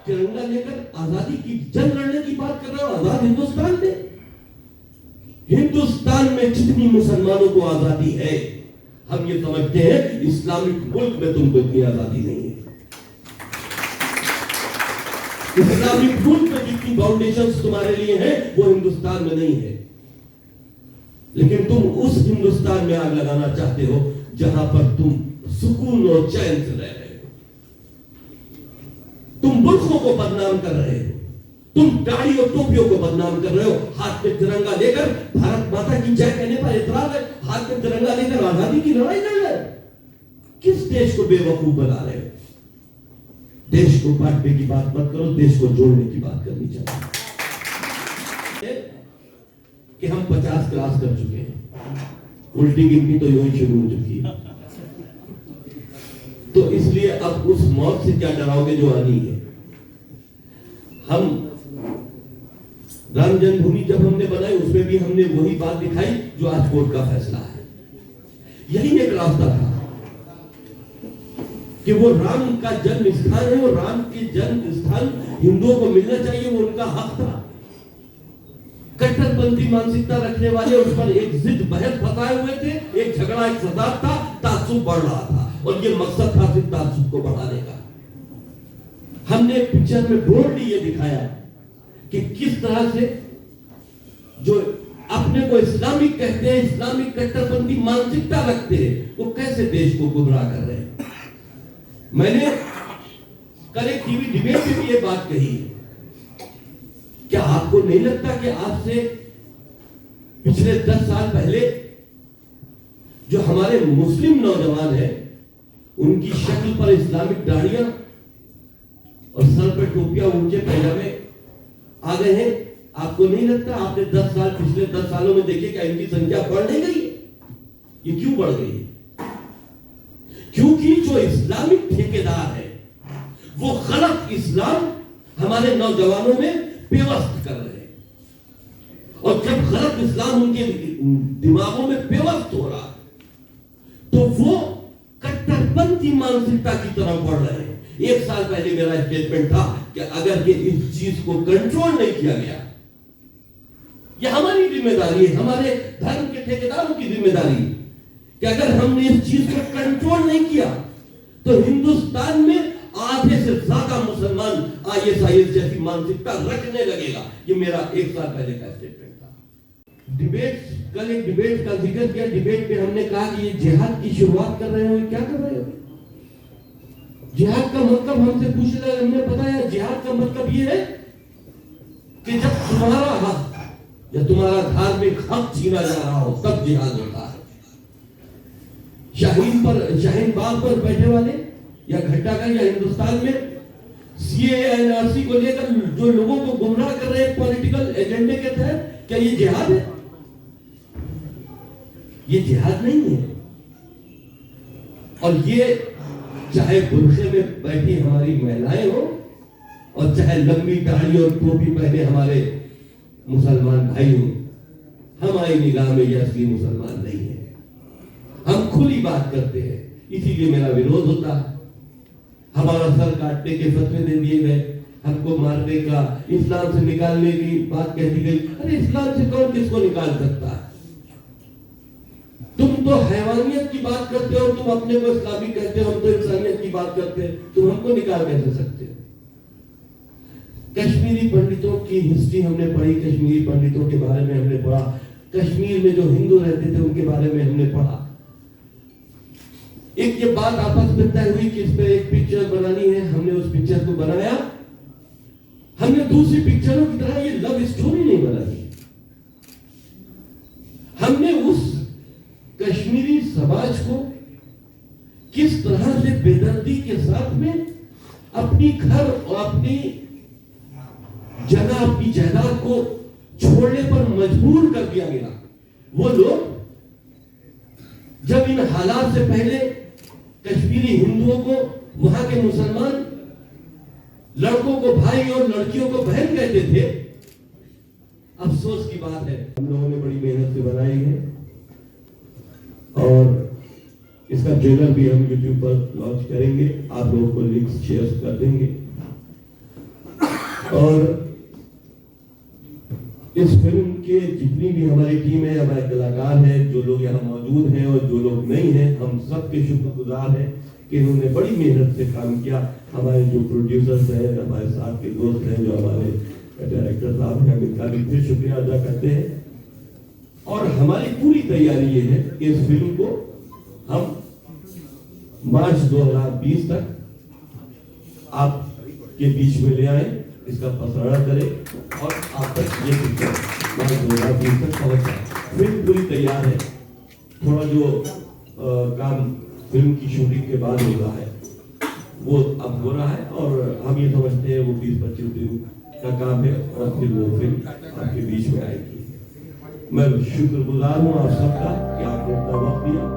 तिरंगा लेकर आजादी की जंग लड़ने की बात कर रहे हो। आजाद हिंदुस्तान में, हिंदुस्तान में जितनी मुसलमानों को आजादी है, हम ये समझते हैं इस्लामिक मुल्क में तुमको इतनी आजादी नहीं है। इस्लामिक मुल्क में जितनी फाउंडेशंस तुम्हारे लिए हैं वो हिंदुस्तान में नहीं है। लेकिन तुम उस हिंदुस्तान में आग लगाना चाहते हो जहां पर तुम सुकून और चैन से रह रहे हो। तुम मुल्कों को बदनाम कर रहे हो, तुम दाढ़ी और टोपियों को बदनाम कर रहे हो। हाथ में तिरंगा लेकर भारत माता की जय कहने पर इतराज है, हाथ में तिरंगा लेकर आजादी की लड़ाई लड़ रहे हो। किस देश को बेवकूफ बना रहे हो? देश को बांटने की बात मत करो, देश को जोड़ने की बात करनी चाहिए। कि हम 50 क्रॉस कर चुके हैं, उल्टी गिनती तो यूं ही शुरू हो चुकी है। तो इसलिए अब उस मौत से क्या डराओगे जो आनी है। हम राम जन्मभूमि जब हमने बनाई उसमें भी हमने वही बात दिखाई जो आज कोर्ट का फैसला है। यही एक रास्ता था कि वो राम का जन्म स्थान है, वो राम के जन्म स्थान हिंदुओं को मिलना चाहिए, वो उनका हक था। कट्टरपंथी मानसिकता रखने वाले उस पर एक जिद बहस फंसाए हुए थे, एक झगड़ा, एक फसाद था, ताज्जुब बढ़ रहा था और ये मकसद था सिर्फ ताज्जुब को बढ़ाने का। हमने पिक्चर में बोल्डली ये दिखाया कि किस तरह से जो अपने को इस्लामिक कहते हैं, इस्लामिक कट्टरपंथी मानसिकता रखते हैं, वो कैसे देश को गुमराह कर रहे हैं। मैंने कल एक टीवी डिबेट में भी ये बात कही है। क्या आपको नहीं लगता कि आज से पिछले 10 साल पहले जो हमारे मुस्लिम नौजवान हैं उनकी शक्ल पर इस्लामिक दाढ़ियां और सर पर टोपियां, ऊंचे पैजामे आ गए हैं? आपको नहीं लगता? आपने 10 साल, पिछले 10 सालों में देखिए क्या इनकी संख्या बढ़ नहीं गई? ये क्यों बढ़ गई है? क्योंकि जो इस्लामिक ठेकेदार है वो गलत इस्लाम हमारे नौजवानों में पेवस्त कर रहे हैं, और जब गलत इस्लाम उनके दिमागों में पेवस्त हो रहा तो वो कट्टरपंथी मानसिकता की तरफ बढ़ रहे हैं। 1 साल पहले मेरा स्टेटमेंट था कि अगर के इस चीज को कंट्रोल नहीं किया गया, यह हमारी जिम्मेदारी है, हमारे धर्म के ठेकेदारों की जिम्मेदारी है कि अगर हमने इस चीज को कंट्रोल नहीं किया तो हिंदुस्तान में आधे से ज्यादा मुसलमान ISIS जैसी मानसिकता रखने लगेगा। ये मेरा 1 साल पहले का स्टेटमेंट था। डिबेट, कल एक डिबेट का जिक्र किया। डिबेट में हमने कहा कि ये जिहाद की शुरुआत कर रहे हो, क्या कर रहे हो? जिहाद का मतलब हमसे पूछ रहे, हमने बताया जिहाद का मतलब ये है कि जब तुम्हारा हक या तुम्हारा धार्मिक हक छीना जा रहा हो तब जिहाद होता है। शाहीन बाग पर बैठे वाले या घंटाघर या हिंदुस्तान में CAA NRC को लेकर जो लोगों को गुमराह कर रहे हैं पॉलिटिकल एजेंडे के तहत, क्या ये जिहाद है? ये जिहाद नहीं है। और ये चाहे बुर्खे में बैठी हमारी महिलाएं हो और चाहे लंबी दाढ़ी और टोपी पहने हमारे मुसलमान भाई हो, हमारी निगाह में ये असली मुसलमान नहीं है। हम खुली बात करते हैं, इसीलिए मेरा विरोध होता है। हमारा सर काटने के फतवे दे दिए गए, हमको मारने का, इस्लाम से निकालने की बात कह दी गई। अरे इस्लाम से कौन किसको निकाल सकता है? तुम तो हैवानियत की बात करते हो, तुम अपने को इस्लामी कहते हो, हम तो इंसानियत की बात करते हैं, तुम हमको निकाल कैसे सकते हो? कश्मीरी पंडितों की हिस्ट्री हमने पढ़ी, कश्मीरी पंडितों के बारे में हमने पढ़ा, कश्मीर में जो हिंदू रहते थे उनके बारे में हमने पढ़ा। एक ये बात आपस में तय हुई कि इस पे एक पिक्चर बनानी है, हमने उस पिक्चर को बनाया। हमने दूसरी पिक्चरों की तरह ये लव स्टोरी नहीं बनाई, हमने उस कश्मीरी समाज को किस तरह से बेदर्दी के साथ में अपनी घर और अपनी जगह, अपनी जायदाद को छोड़ने पर मजबूर कर दिया गया। वो लोग जब इन हालात से पहले कश्मीरी हिंदुओं को वहां के मुसलमान लड़कों को भाई और लड़कियों को बहन कहते थे, अफसोस की बात है हम लोगों ने बड़ी मेहनत से बनाई है और इसका ट्रेलर भी हम YouTube पर लॉन्च करेंगे, आप लोगों को लिंक्स शेयर कर देंगे। और इस फिल्म के जितनी भी हमारी टीम है, हमारे कलाकार हैं, जो लोग यहाँ मौजूद हैं और जो लोग नहीं हैं, हम सबके शुक्रगुजार हैं कि इन्होंने बड़ी मेहनत से काम किया। हमारे जो प्रोड्यूसर्स हैं, हमारे साथ के दोस्त हैं, जो हमारे डायरेक्टर साहब हैं, इनका भी फिर शुक्रिया अदा करते हैं। और हमारी पूरी तैयारी ये है कि इस फिल्म को हम मार्च 2020 तक आपके बीच में ले आए, इसका प्रसारण करें और आप तक ये पिक्चर मार्च 2020 तक पहुंच जाए। फिल्म पूरी तैयार है, थोड़ा जो काम फिल्म की शूटिंग के बाद हो रहा है वो अब हो रहा है, और हम ये समझते हैं वो 20-25 दिन का काम है और फिर वो फिल्म आपके बीच में आएगी। मैं शुक्रगुजार हूँ आप सबका कि आपने इतना वक्त दिया।